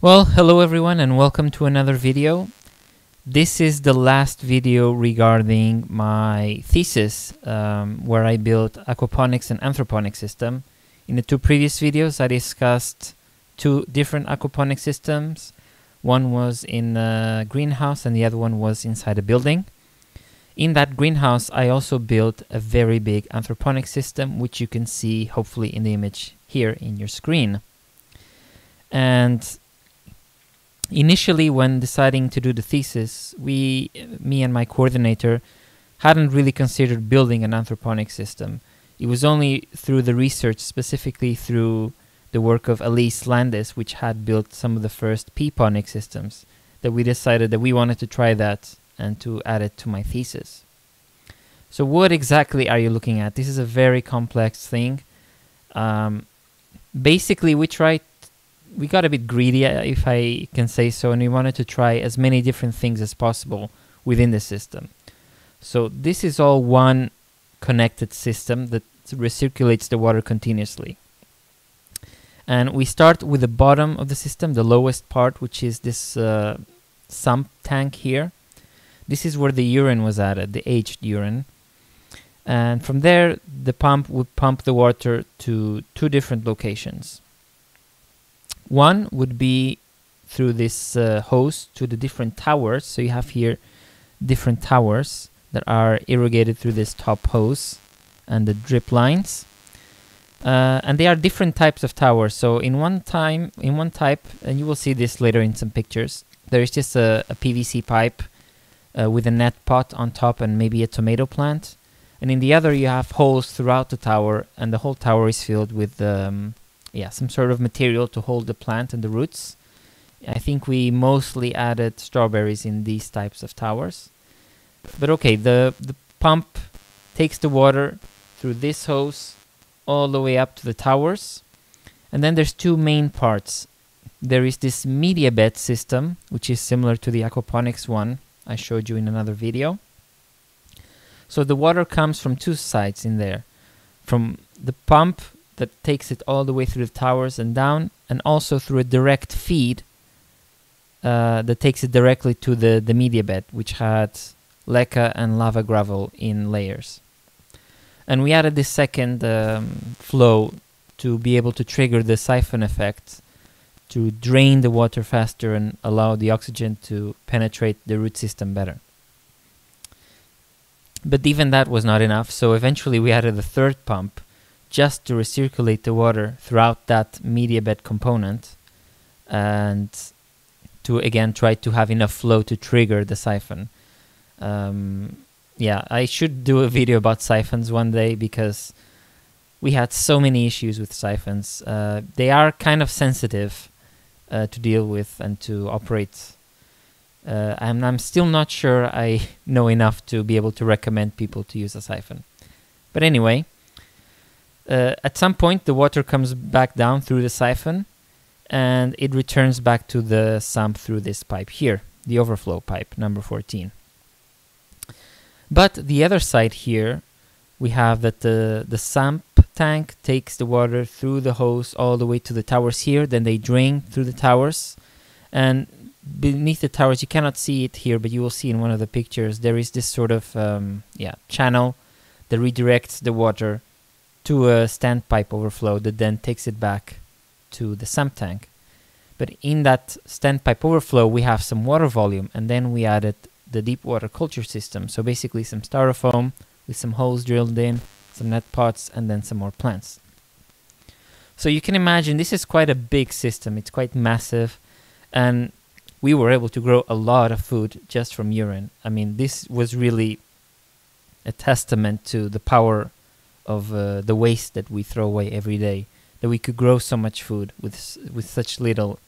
Well, hello everyone and welcome to another video. This is the last video regarding my thesis where I built Aquaponics and Anthroponic System. In the two previous videos I discussed two different aquaponic systems. One was in a greenhouse and the other one was inside a building. In that greenhouse I also built a very big anthroponic system, which you can see hopefully in the image here in your screen. And initially, when deciding to do the thesis, me and my coordinator hadn't really considered building an anthroponic system. It was only through the research, specifically through the work of Elise Landis, which had built some of the first peeponic systems, that we decided that we wanted to try that and to add it to my thesis. So what exactly are you looking at? This is a very complex thing. Basically, we got a bit greedy, if I can say so, and we wanted to try as many different things as possible within the system. So this is all one connected system that recirculates the water continuously. And we start with the bottom of the system, the lowest part, which is this sump tank here. This is where the urine was added, the aged urine. And from there, the pump would pump the water to two different locations. One would be through this hose to the different towers. So you have here different towers that are irrigated through this top hose and the drip lines. And they are different types of towers. So in one type, and you will see this later in some pictures, there is just a PVC pipe with a net pot on top and maybe a tomato plant. And in the other you have holes throughout the tower, and the whole tower is filled with some sort of material to hold the plant and the roots. I think we mostly added strawberries in these types of towers. But okay, the pump takes the water through this hose all the way up to the towers. And then there's two main parts. There is this media bed system, which is similar to the aquaponics one I showed you in another video. So the water comes from two sides in there. From the pump that takes it all the way through the towers and down, and also through a direct feed that takes it directly to the media bed, which had leca and lava gravel in layers. And we added this second flow to be able to trigger the siphon effect, to drain the water faster and allow the oxygen to penetrate the root system better. But even that was not enough, so eventually we added a third pump just to recirculate the water throughout that media bed component, and to again try to have enough flow to trigger the siphon. Yeah, I should do a video about siphons one day, because we had so many issues with siphons. They are kind of sensitive to deal with and to operate. I'm still not sure I know enough to be able to recommend people to use a siphon. But anyway, at some point the water comes back down through the siphon and it returns back to the sump through this pipe here, the overflow pipe number 14. But the other side here, we have that the sump tank takes the water through the hose all the way to the towers here, then they drain through the towers, and beneath the towers, you cannot see it here, but you will see in one of the pictures, there is this sort of channel that redirects the water to a standpipe overflow that then takes it back to the sump tank. But in that standpipe overflow, we have some water volume, and then we added the deep water culture system. So basically some styrofoam with some holes drilled in, some net pots, and then some more plants. So you can imagine this is quite a big system. It's quite massive, and we were able to grow a lot of food just from urine. I mean, this was really a testament to the power of the waste that we throw away every day, that we could grow so much food with such little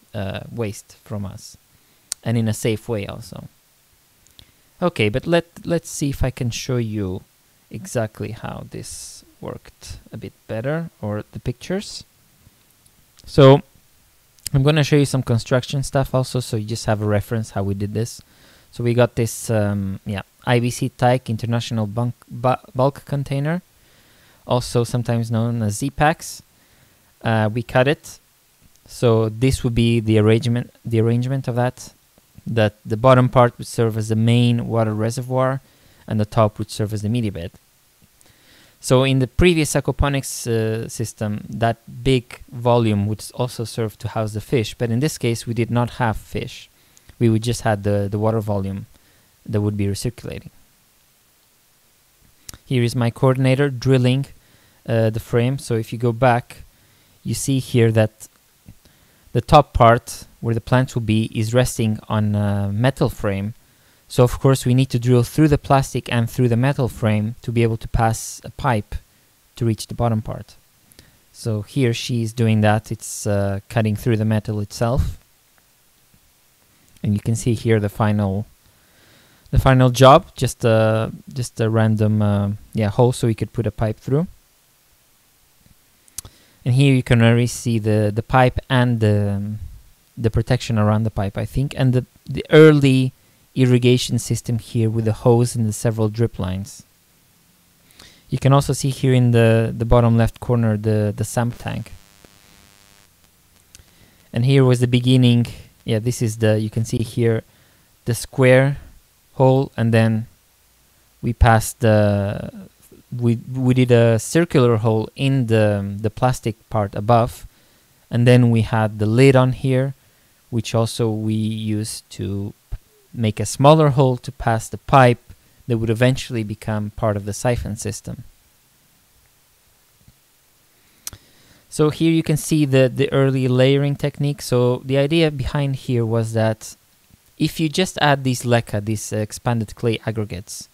waste from us, and in a safe way also. Okay, but let's see if I can show you exactly how this worked a bit better, or the pictures. So I'm going to show you some construction stuff also, so you just have a reference how we did this. So we got this IBC type international bulk container, also sometimes known as Z-Packs. We cut it So this would be the arrangement of that the bottom part would serve as the main water reservoir and the top would serve as the media bed. So in the previous aquaponics system, that big volume would also serve to house the fish, but in this case we did not have fish. We would just had the water volume that would be recirculating. Here is my coordinator drilling the frame. So if you go back, you see here that the top part where the plants will be is resting on a metal frame. So of course we need to drill through the plastic and through the metal frame to be able to pass a pipe to reach the bottom part. So here she's doing that. It's cutting through the metal itself. And you can see here the final job, just a random hole so we could put a pipe through. And here you can already see the pipe and the protection around the pipe, I think, and the early irrigation system here with the hose and the several drip lines. You can also see here in the bottom left corner the sump tank. And here was the beginning. Yeah, this is you can see here the square hole, and then we passed we did a circular hole in the plastic part above, and then we had the lid on here, which also we used to make a smaller hole to pass the pipe that would eventually become part of the siphon system. So here you can see the early layering technique. So the idea behind here was that if you just add these leca, these expanded clay aggregates,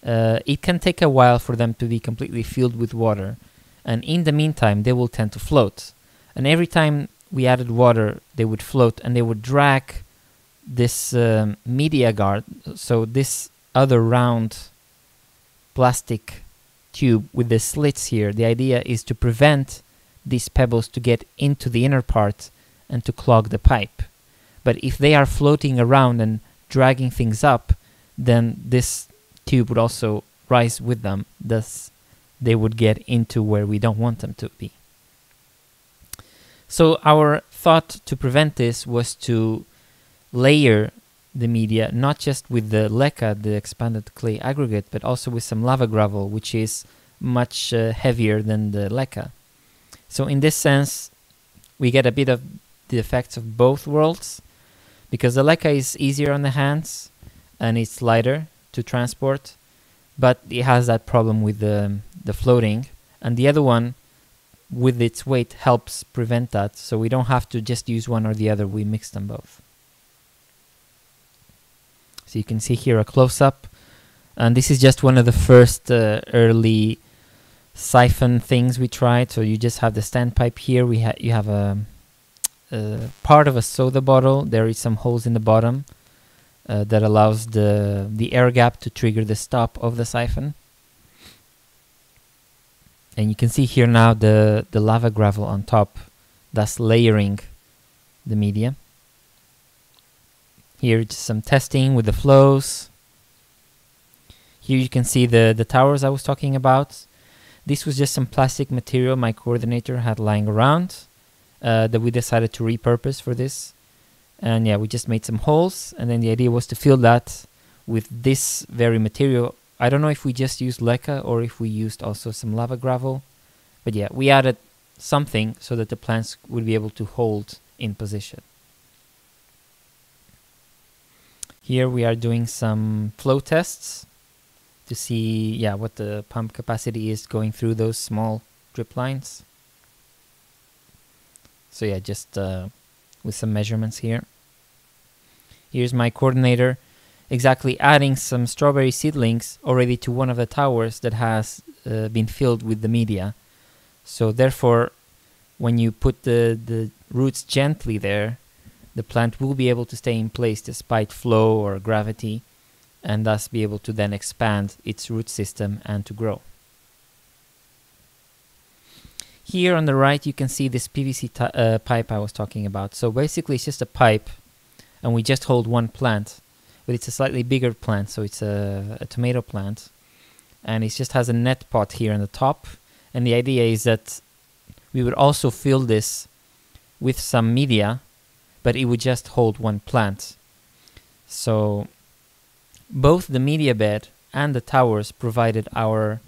it can take a while for them to be completely filled with water, and in the meantime they will tend to float. And every time we added water, they would float and they would drag this media guard, so this other round plastic tube with the slits here. The idea is to prevent these pebbles to get into the inner part and to clog the pipe. But if they are floating around and dragging things up, then this tube would also rise with them, thus they would get into where we don't want them to be. So our thought to prevent this was to layer the media not just with the leca, the expanded clay aggregate, but also with some lava gravel, which is much heavier than the leca. So in this sense, we get a bit of the effects of both worlds, because the leca is easier on the hands and it's lighter to transport, but it has that problem with the floating, and the other one with its weight helps prevent that, so we don't have to just use one or the other, we mix them both. So you can see here a close-up, and this is just one of the first early siphon things we tried. So you just have the standpipe here, you have a part of a soda bottle, there is some holes in the bottom that allows the air gap to trigger the stop of the siphon. And you can see here now the lava gravel on top, thus layering the media. Here it's some testing with the flows. Here you can see the towers I was talking about. This was just some plastic material my coordinator had lying around that we decided to repurpose for this. And yeah, we just made some holes, and then the idea was to fill that with this very material. I don't know if we just used leca or if we used also some lava gravel, but yeah, we added something so that the plants would be able to hold in position. Here we are doing some flow tests to see what the pump capacity is going through those small drip lines. So yeah, just with some measurements here. Here's my coordinator exactly adding some strawberry seedlings already to one of the towers that has been filled with the media. So therefore, when you put the roots gently there, the plant will be able to stay in place despite flow or gravity, and thus be able to then expand its root system and to grow. Here on the right you can see this PVC pipe I was talking about. So basically it's just a pipe and we just hold one plant, but it's a slightly bigger plant, so it's a tomato plant, and it just has a net pot here on the top, and the idea is that we would also fill this with some media, but it would just hold one plant. So both the media bed and the towers provided our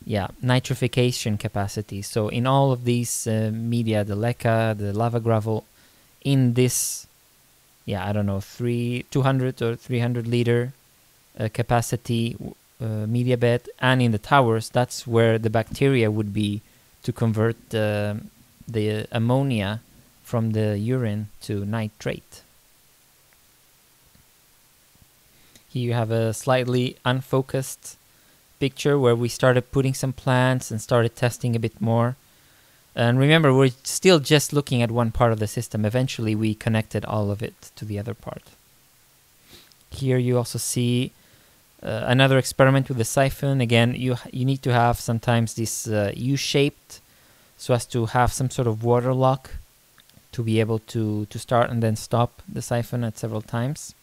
nitrification capacity. So in all of these media, the leca, the lava gravel, in this, I don't know, 200 or 300 liter capacity media bed, and in the towers, that's where the bacteria would be to convert the ammonia from the urine to nitrate. Here you have a slightly unfocused picture where we started putting some plants and started testing a bit more. And remember, we're still just looking at one part of the system. Eventually, we connected all of it to the other part. Here you also see another experiment with the siphon. Again, you need to have sometimes this U-shaped, so as to have some sort of water lock to be able to start and then stop the siphon at several times.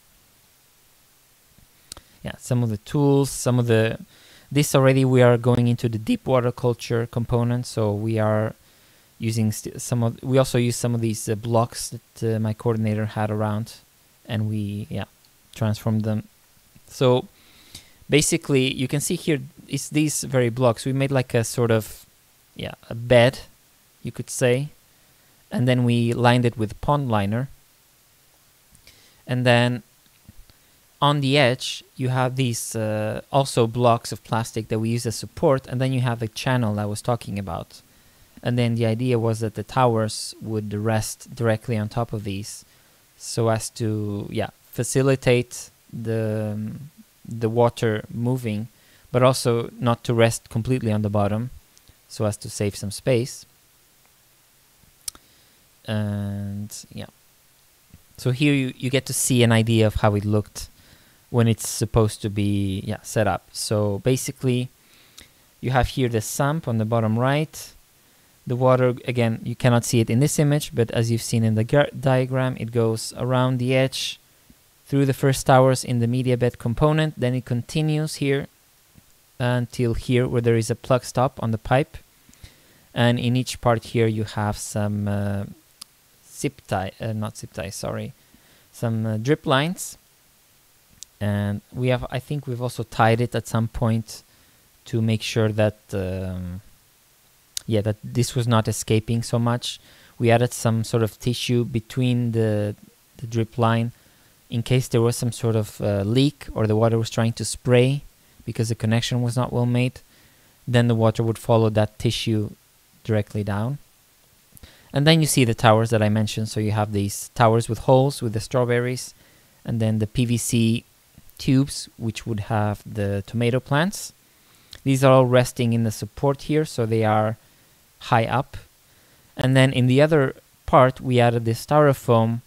Some of the tools, this already we are going into the deep water culture component, so we are using we also use some of these blocks that my coordinator had around, and we transformed them. So basically, you can see here, it's these very blocks. We made like a sort of a bed, you could say, and then we lined it with pond liner, and then on the edge you have these also blocks of plastic that we use as support, and then you have the channel I was talking about. And then the idea was that the towers would rest directly on top of these, so as to facilitate the water moving, but also not to rest completely on the bottom, so as to save some space. And so here you get to see an idea of how it looked when it's supposed to be set up. So basically, you have here the sump on the bottom right. The water, again, you cannot see it in this image, but as you've seen in the diagram, it goes around the edge through the first towers in the media bed component. Then it continues here until here where there is a plug stop on the pipe. And in each part here you have some some drip lines. And I think we've also tied it at some point to make sure that that this was not escaping so much. We added some sort of tissue between the drip line in case there was some sort of leak or the water was trying to spray because the connection was not well made. Then the water would follow that tissue directly down. And then you see the towers that I mentioned. So you have these towers with holes with the strawberries, and then the PVC tubes which would have the tomato plants. These are all resting in the support here, so they are high up. And then in the other part we added this styrofoam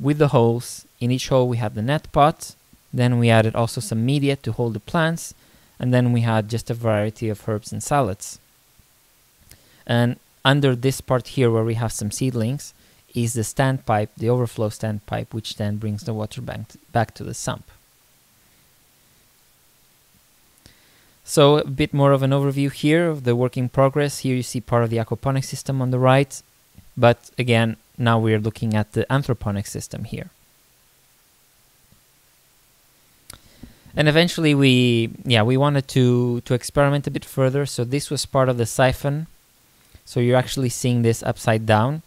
with the holes. In each hole we had the net pot. Then we added also some media to hold the plants, and then we had just a variety of herbs and salads. And under this part here where we have some seedlings is the standpipe, the overflow standpipe, which then brings the water back to the sump. So a bit more of an overview here of the work in progress. Here you see part of the aquaponic system on the right. But again, now we're looking at the anthroponic system here. And eventually we wanted to experiment a bit further. So this was part of the siphon. So you're actually seeing this upside down.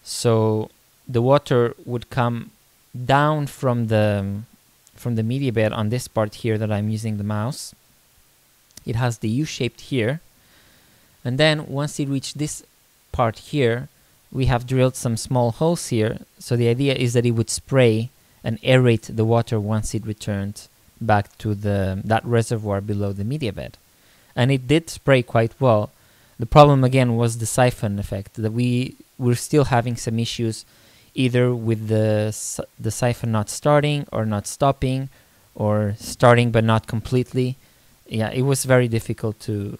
So the water would come down from the media bed on this part here that I'm using the mouse. It has the U-shaped here. And then once it reached this part here, we have drilled some small holes here. So the idea is that it would spray and aerate the water once it returned back to that reservoir below the media bed. And it did spray quite well. The problem again was the siphon effect, that we were still having some issues either with the siphon not starting or not stopping, or starting but not completely. It was very difficult to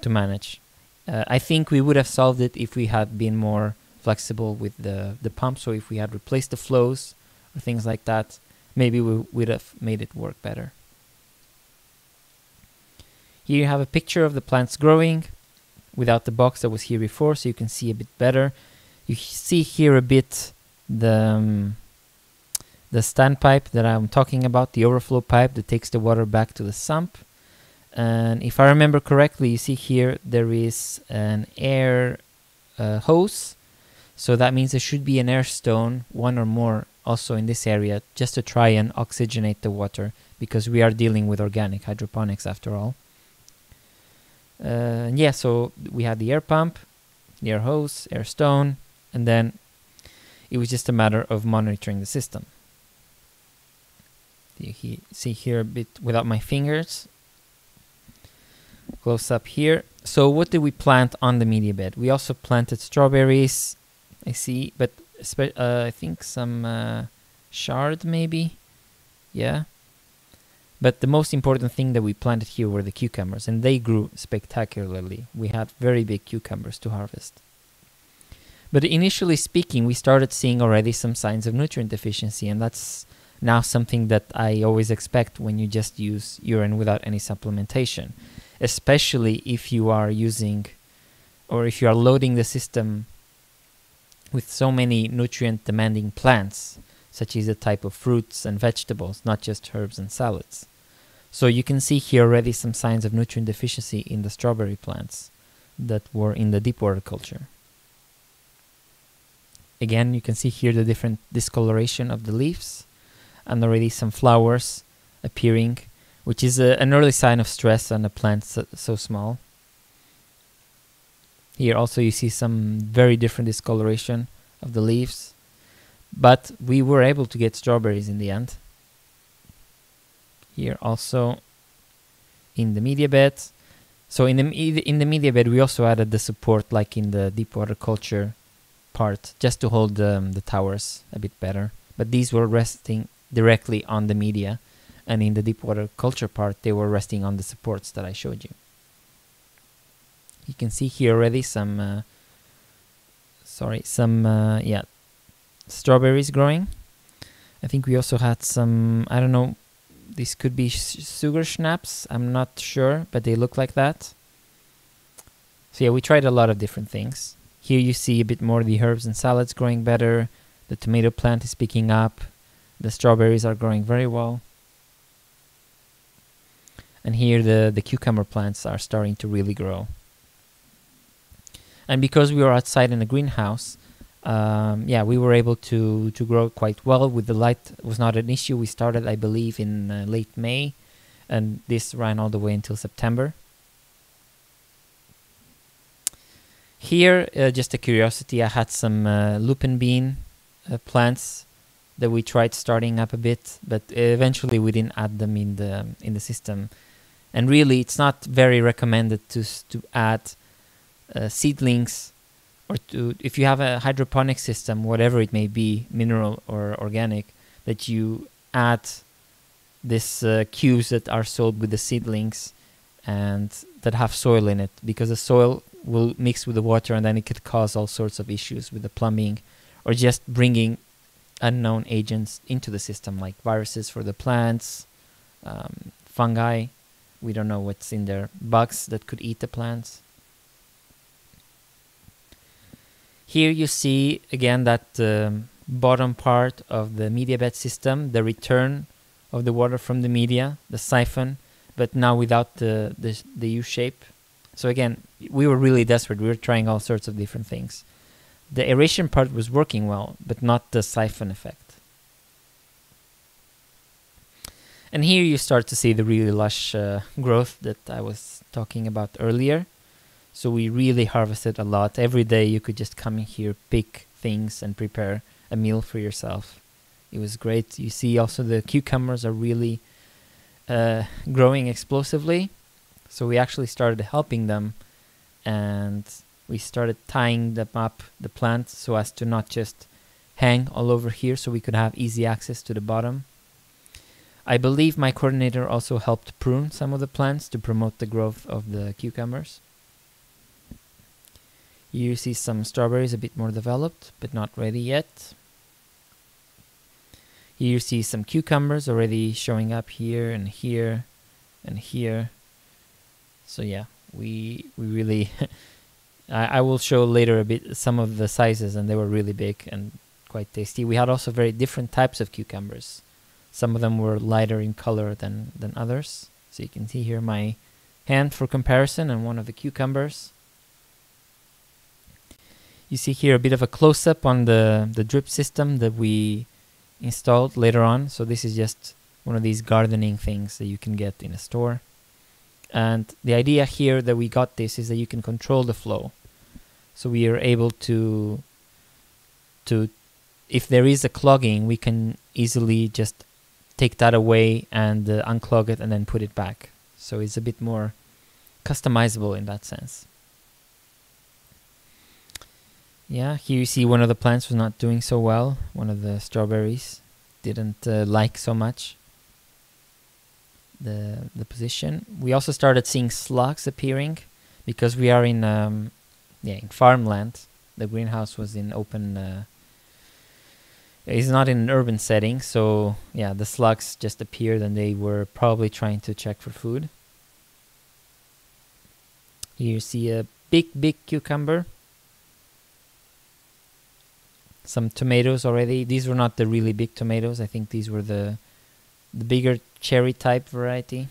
manage. I think we would have solved it if we had been more flexible with the pump. So if we had replaced the flows or things like that, maybe we would have made it work better. Here you have a picture of the plants growing without the box that was here before, so you can see a bit better. You see here a bit the standpipe that I'm talking about, the overflow pipe that takes the water back to the sump. And if I remember correctly, you see here there is an air hose. So that means there should be an air stone, one or more, also in this area, just to try and oxygenate the water, because we are dealing with organic hydroponics after all. Yeah, so we had the air pump, the air hose, air stone, and then it was just a matter of monitoring the system. You see here a bit without my fingers. Close up here. So what did we plant on the media bed? We also planted strawberries, I see, but I think some chard maybe. Yeah. But the most important thing that we planted here were the cucumbers, and they grew spectacularly. We had very big cucumbers to harvest. But initially speaking, we started seeing already some signs of nutrient deficiency, and that's now something that I always expect when you just use urine without any supplementation, especially if you are using, or if you are loading the system with so many nutrient-demanding plants, such as the type of fruits and vegetables, not just herbs and salads. So you can see here already some signs of nutrient deficiency in the strawberry plants that were in the deep water culture. Again, you can see here the different discoloration of the leaves and already some flowers appearing, which is an early sign of stress on a plant so small. Here also you see some very different discoloration of the leaves, but we were able to get strawberries in the end. Here also in the media bed. So in the media bed we also added the support like in the deep water culture part, just to hold the towers a bit better. But these were resting directly on the media, and in the deep water culture part they were resting on the supports that I showed you. You can see here already some strawberries growing. I think we also had some, I don't know, these could be sugar schnapps, I'm not sure, but they look like that. So yeah, we tried a lot of different things. Here you see a bit more of the herbs and salads growing better. The tomato plant is picking up. The strawberries are growing very well. And here the cucumber plants are starting to really grow. And because we were outside in the greenhouse, we were able to grow quite well. With the light was not an issue. We started, I believe, in late May, and this ran all the way until September. Here, just a curiosity, I had some lupin bean plants that we tried starting up a bit, but eventually we didn't add them in the system. And really, it's not very recommended to add seedlings, or if you have a hydroponic system, whatever it may be, mineral or organic, that you add this cubes that are sold with the seedlings and that have soil in it, because the soil will mix with the water and then it could cause all sorts of issues with the plumbing, or just bringing unknown agents into the system, like viruses for the plants, fungi, we don't know what's in there, bugs that could eat the plants. Here you see again that bottom part of the media bed system, the return of the water from the media, the siphon, but now without the U shape. So again, we were really desperate. We were trying all sorts of different things. The aeration part was working well, but not the siphon effect. And here you start to see the really lush growth that I was talking about earlier. So we really harvested a lot. Every day you could just come in here, pick things and prepare a meal for yourself. It was great. You see also the cucumbers are really growing explosively. So we actually started helping them, and we started tying them up, the plant, so as to not just hang all over here, so we could have easy access to the bottom. I believe my coordinator also helped prune some of the plants to promote the growth of the cucumbers. Here you see some strawberries a bit more developed, but not ready yet. Here you see some cucumbers already showing up here and here and here. So yeah, we really I will show later a bit some of the sizes, and they were really big and quite tasty. We had also very different types of cucumbers. Some of them were lighter in color than others. So you can see here my hand for comparison and one of the cucumbers. You see here a bit of a close-up on the drip system that we installed later on. So this is just one of these gardening things that you can get in a store. And the idea here that we got this is that you can control the flow. So we are able to if there is a clogging, we can easily just take that away and unclog it and then put it back. So it's a bit more customizable in that sense. Yeah, here you see one of the plants was not doing so well. One of the strawberries didn't like so much the position. We also started seeing slugs appearing because we are in farmland. The greenhouse was in open. It's not in an urban setting, so yeah, the slugs just appeared and they were probably trying to check for food. Here you see a big cucumber. Some tomatoes already. These were not the really big tomatoes. I think these were the bigger cherry type variety.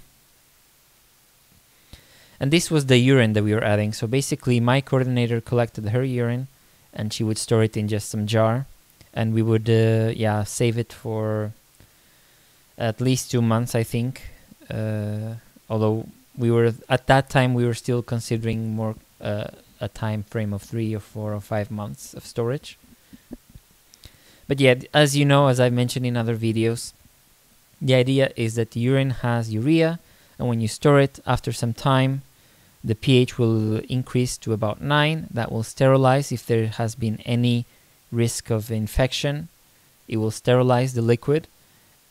And this was the urine that we were adding. So basically my coordinator collected her urine and she would store it in just some jar. And we would save it for at least 2 months, I think. Although we were at that time we were still considering more a time frame of 3 or 4 or 5 months of storage. But yeah, as you know, as I've mentioned in other videos, the idea is that the urine has urea, and when you store it after some time, the pH will increase to about 9. That will sterilize if there has been any risk of infection. It will sterilize the liquid,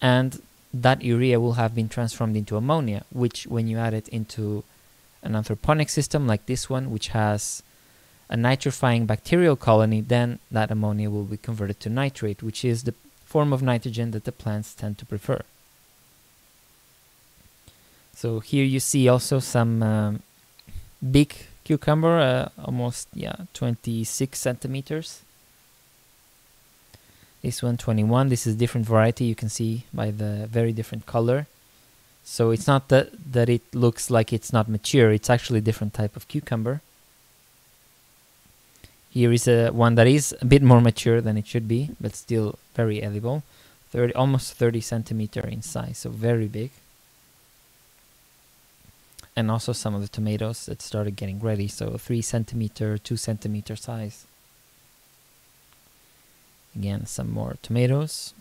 and that urea will have been transformed into ammonia, which when you add it into an anthroponic system like this one, which has a nitrifying bacterial colony, then that ammonia will be converted to nitrate, which is the form of nitrogen that the plants tend to prefer. So here you see also some big cucumber, almost 26 centimeters. This one 21. This is a different variety. You can see by the very different color. So it's not that it looks like it's not mature. It's actually a different type of cucumber. Here is one that is a bit more mature than it should be, but still very edible. Almost 30 centimeter in size, so very big. And also some of the tomatoes that started getting ready, so 3 centimeter, 2 centimeter size. Again, some more tomatoes.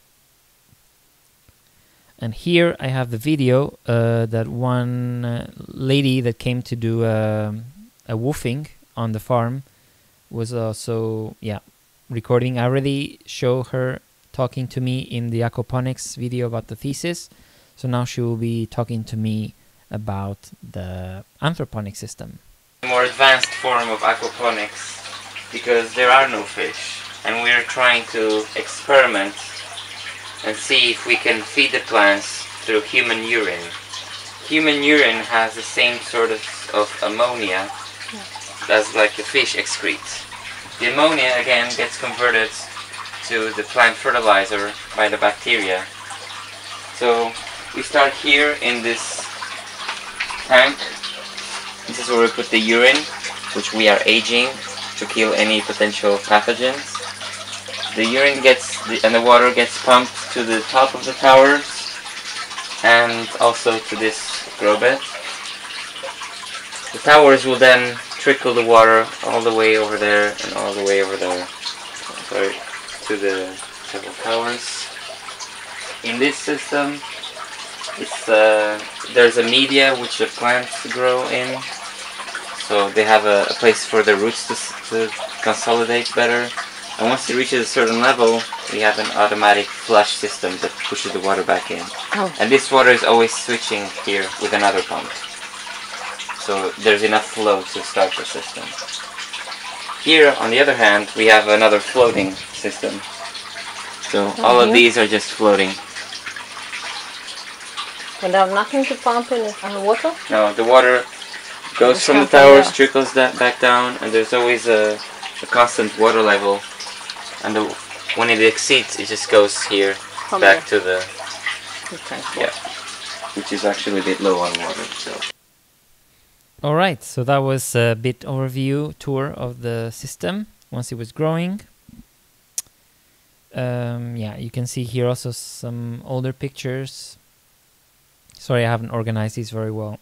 And here I have the video that one lady that came to do a woofing on the farm was also recording. I already show her talking to me in the aquaponics video about the thesis, so now she will be talking to me about the anthroponic system. A more advanced form of aquaponics, because there are no fish, and we're trying to experiment and see if we can feed the plants through human urine. Human urine has the same sort of ammonia as like the fish excrete. The ammonia again gets converted to the plant fertilizer by the bacteria. So we start here in this tank. This is where we put the urine, which we are aging to kill any potential pathogens. The urine and the water gets pumped to the top of the towers and also to this grow bed. The towers will then trickle the water all the way over there and all the way over there. Sorry, to the several towers. In this system, there's a media which the plants grow in, so they have a place for the roots to consolidate better. And once it reaches a certain level, we have an automatic flush system that pushes the water back in. Oh. And this water is always switching here with another pump. So there's enough flow to start the system. Here, on the other hand, we have another floating system. So all of these are just floating. And they have nothing to pump in water? No, the water Goes from the towers, trickles that back down, and there's always a constant water level. And when it exceeds, it just goes here back to the transport. Yeah, which is actually a bit low on water. So. All right, so that was a bit overview tour of the system once it was growing. Yeah, you can see here also some older pictures. Sorry, I haven't organized these very well.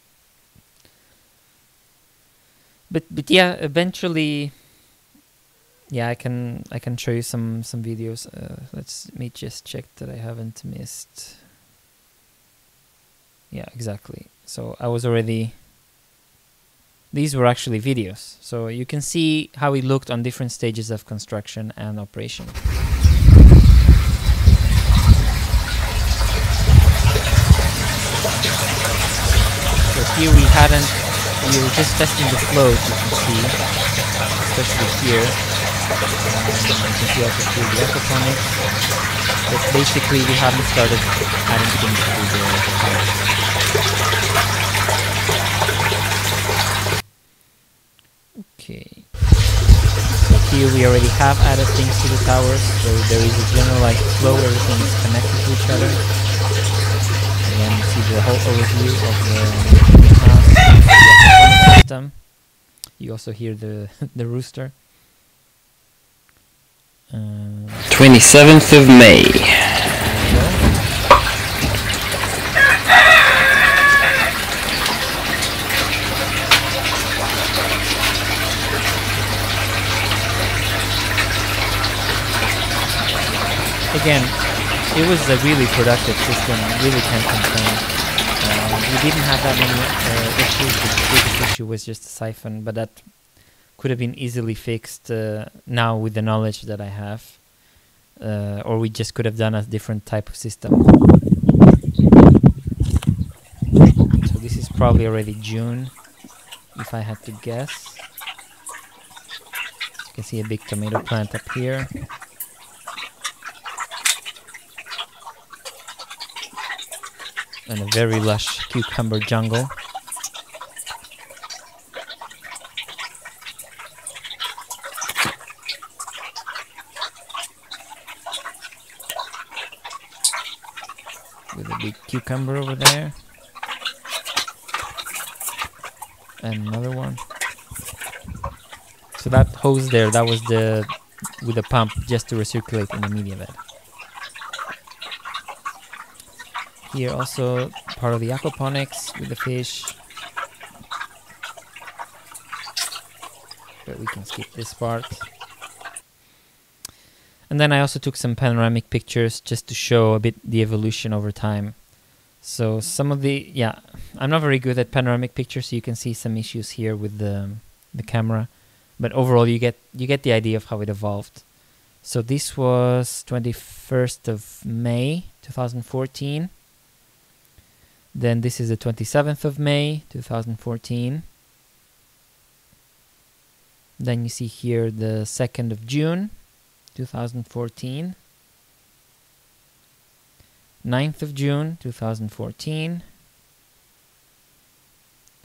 But yeah, eventually, yeah, I can show you some videos. Let me just check that I haven't missed. Yeah, exactly. So I was already. These were actually videos, so you can see how it looked on different stages of construction and operation. So here we were just testing the flows, you can see, especially here. You can see also through the Anthroponics, but basically we haven't started adding things to the towers. Okay, so here we already have added things to the towers, so there is a generalized flow, everything is connected to each other. Again, you see the whole overview of the greenhouse system. You also hear the rooster. 27th of May. Again, it was a really productive system, really can't complain. We didn't have that many issues. The biggest issue was just the siphon, but that could have been easily fixed now with the knowledge that I have. Or we just could have done a different type of system. So this is probably already June, if I had to guess. You can see a big tomato plant up here. And a very lush cucumber jungle. With a big cucumber over there. And another one. So that hose there, that was with the pump just to recirculate in the media bed. Here also part of the aquaponics with the fish. But we can skip this part. And then I also took some panoramic pictures just to show a bit the evolution over time. So some of the, yeah, I'm not very good at panoramic pictures, so you can see some issues here with the camera. But overall you get the idea of how it evolved. So this was 21st of May 2014. Then this is the 27th of May 2014. Then you see here the 2nd of June 2014. 9th of June 2014.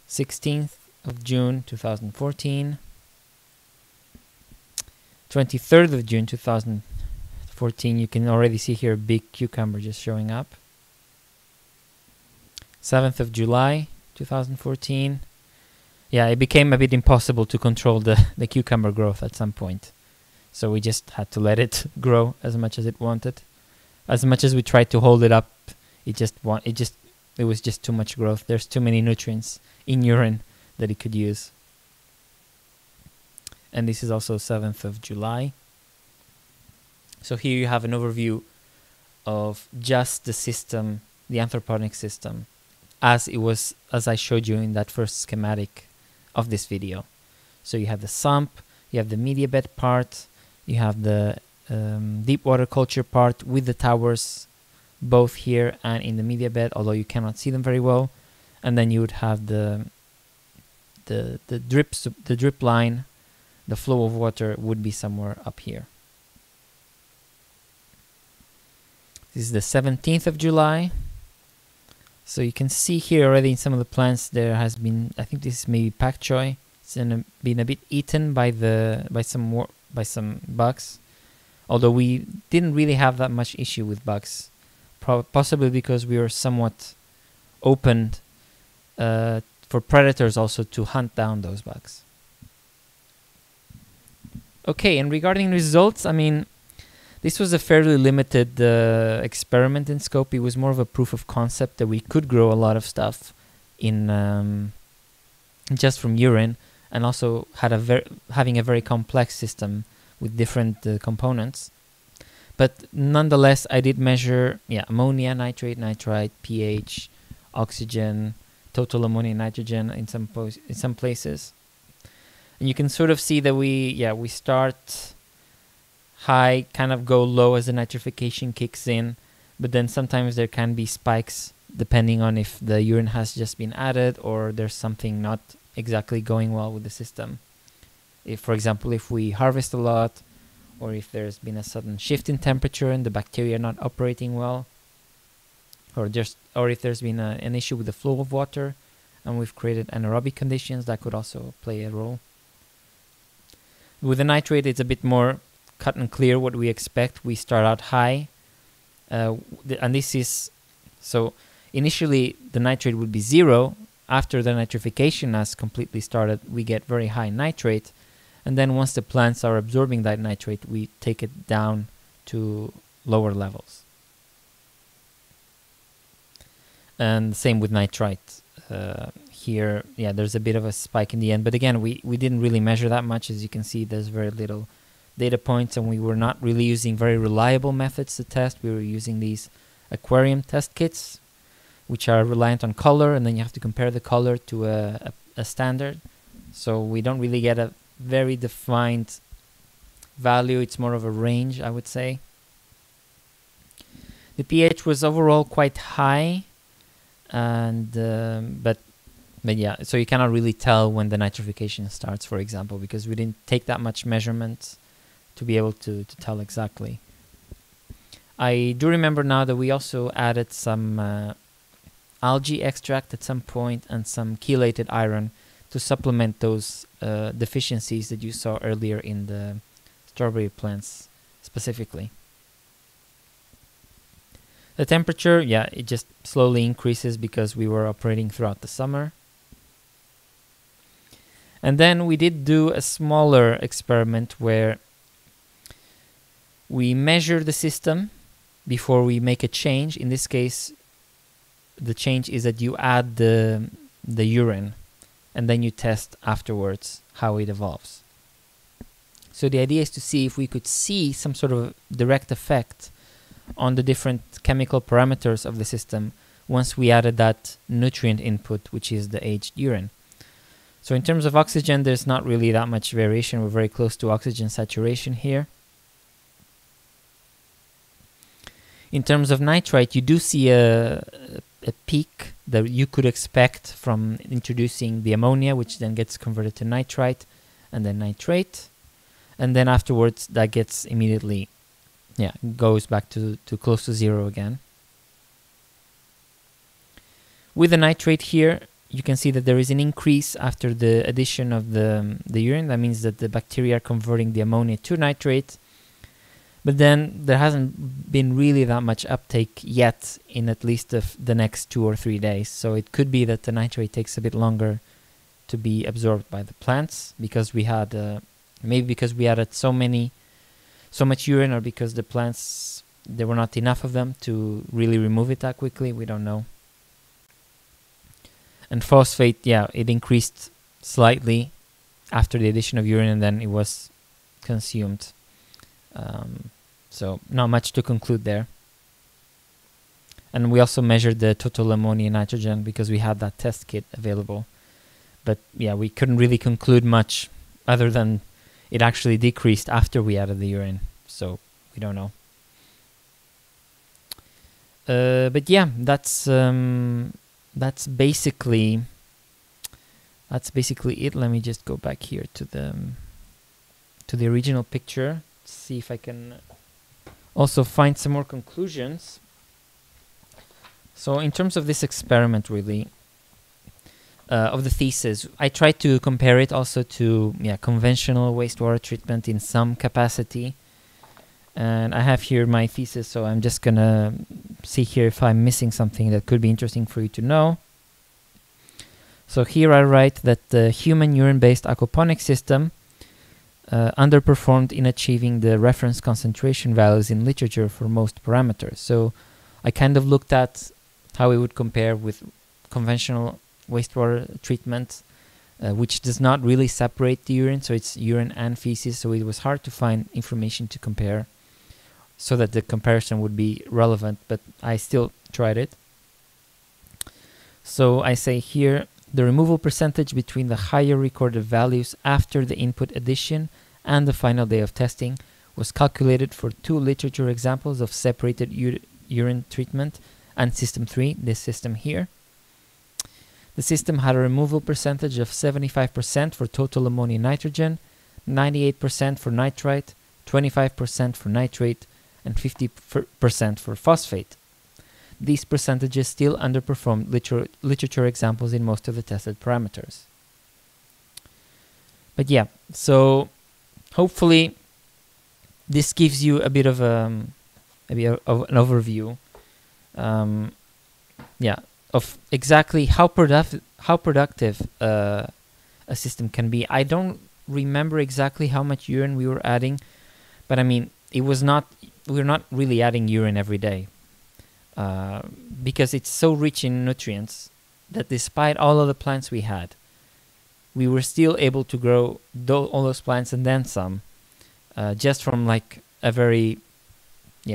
16th of June 2014. 23rd of June 2014. You can already see here a big cucumber just showing up. 7th of July 2014. Yeah, it became a bit impossible to control the cucumber growth at some point. So we just had to let it grow as much as it wanted. As much as we tried to hold it up, it was just too much growth. There's too many nutrients in urine that it could use. And this is also 7th of July. So here you have an overview of just the system, the Anthroponic system, as it was, as I showed you in that first schematic of this video. So you have the sump, you have the media bed part, you have the deep water culture part with the towers, both here and in the media bed, although you cannot see them very well. And then you would have the drip line, the flow of water would be somewhere up here. This is the 17th of July. So you can see here already in some of the plants there has been, I think this is maybe pak choi. It's been a bit eaten by some bugs. Although we didn't really have that much issue with bugs, possibly because we were somewhat opened for predators also to hunt down those bugs. Okay, and regarding results, I mean, this was a fairly limited experiment in scope. It was more of a proof of concept that we could grow a lot of stuff in just from urine, and also had having a very complex system with different components. But nonetheless, I did measure ammonia, nitrate, nitrite, pH, oxygen, total ammonia, nitrogen in some places. And you can sort of see that we start high, kind of go low as the nitrification kicks in, but then sometimes there can be spikes depending on if the urine has just been added or there's something not exactly going well with the system. If, for example, if we harvest a lot, or if there's been a sudden shift in temperature and the bacteria are not operating well, or if there's been an issue with the flow of water and we've created anaerobic conditions, that could also play a role. With the nitrate, it's a bit more cut and clear what we expect. We start out high, and this is, so initially the nitrate would be 0. After the nitrification has completely started, we get very high nitrate, and then once the plants are absorbing that nitrate, we take it down to lower levels. And same with nitrite. Here, there's a bit of a spike in the end, but again, we didn't really measure that much. As you can see, there's very little data points, and we were not really using very reliable methods to test. We were using these aquarium test kits, which are reliant on color, and then you have to compare the color to a standard. So we don't really get a very defined value. It's more of a range, I would say. The pH was overall quite high, and but yeah, so you cannot really tell when the nitrification starts, for example, because we didn't take that much measurements to be able to tell exactly. I do remember now that we also added some algae extract at some point and some chelated iron to supplement those deficiencies that you saw earlier in the strawberry plants specifically. The temperature, it just slowly increases because we were operating throughout the summer. And then we did do a smaller experiment where we measure the system before we make a change. In this case, the change is that you add the urine, and then you test afterwards how it evolves. So the idea is to see if we could see some sort of direct effect on the different chemical parameters of the system once we added that nutrient input, which is the aged urine. So in terms of oxygen, there's not really that much variation. We're very close to oxygen saturation here. In terms of nitrite, you do see a peak that you could expect from introducing the ammonia, which then gets converted to nitrite and then nitrate. And then afterwards, that gets immediately, goes back to close to 0 again. With the nitrate here, you can see that there is an increase after the addition of the urine. That means that the bacteria are converting the ammonia to nitrate. But then there hasn't been really that much uptake yet in at least the next 2 or 3 days. So it could be that the nitrate takes a bit longer to be absorbed by the plants because we had, maybe because we added so much urine, or because the plants, there were not enough of them to really remove it that quickly. We don't know. And phosphate, it increased slightly after the addition of urine, and then it was consumed. So not much to conclude there. And we also measured the total ammonia and nitrogen because we had that test kit available. But we couldn't really conclude much other than it actually decreased after we added the urine. So we don't know. But that's basically it. Let me just go back here to the original picture. See if I can also find some more conclusions. So in terms of this experiment, really, of the thesis, I tried to compare it also to conventional wastewater treatment in some capacity. And I have here my thesis, so I'm just gonna see here if I'm missing something that could be interesting for you to know. So here I write that the human urine-based aquaponics system underperformed in achieving the reference concentration values in literature for most parameters. So I kind of looked at how it would compare with conventional wastewater treatment, which does not really separate the urine, so it's urine and feces, so it was hard to find information to compare so that the comparison would be relevant, but I still tried it. So I say here, the removal percentage between the higher recorded values after the input addition and the final day of testing was calculated for 2 literature examples of separated urine treatment and system 3, this system here. The system had a removal percentage of 75% for total ammonium nitrogen, 98% for nitrite, 25% for nitrate, and 50% for phosphate. These percentages still underperformed literature examples in most of the tested parameters. But yeah, so hopefully this gives you a bit of an overview, of exactly how productive a system can be. I don't remember exactly how much urine we were adding, but I mean, we're not really adding urine every day. Because it's so rich in nutrients that despite all of the plants we had, we were still able to grow all those plants and then some, just from like a very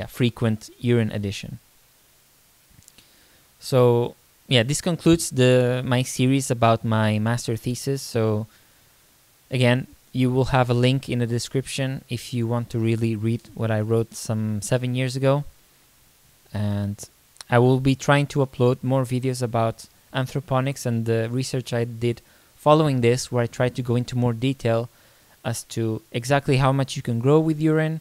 frequent urine addition. So this concludes my series about my master thesis. So again, you will have a link in the description if you want to really read what I wrote some 7 years ago. And I will be trying to upload more videos about anthroponics and the research I did following this, where I try to go into more detail as to exactly how much you can grow with urine,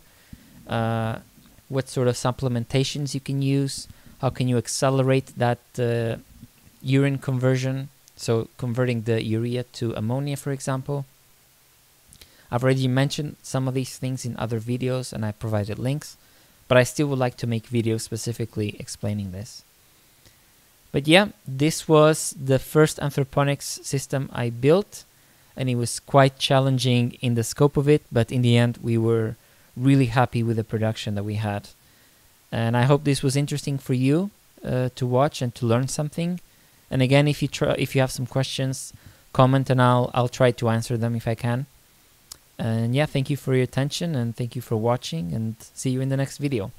what sort of supplementations you can use, how can you accelerate that urine conversion, so converting the urea to ammonia, for example. I've already mentioned some of these things in other videos and I provided links, but I still would like to make videos specifically explaining this. But yeah, this was the first anthroponics system I built, and it was quite challenging in the scope of it, but in the end we were really happy with the production that we had. And I hope this was interesting for you to watch and to learn something. And again, if you have some questions, comment and I'll try to answer them if I can. And yeah, thank you for your attention and thank you for watching, and see you in the next video.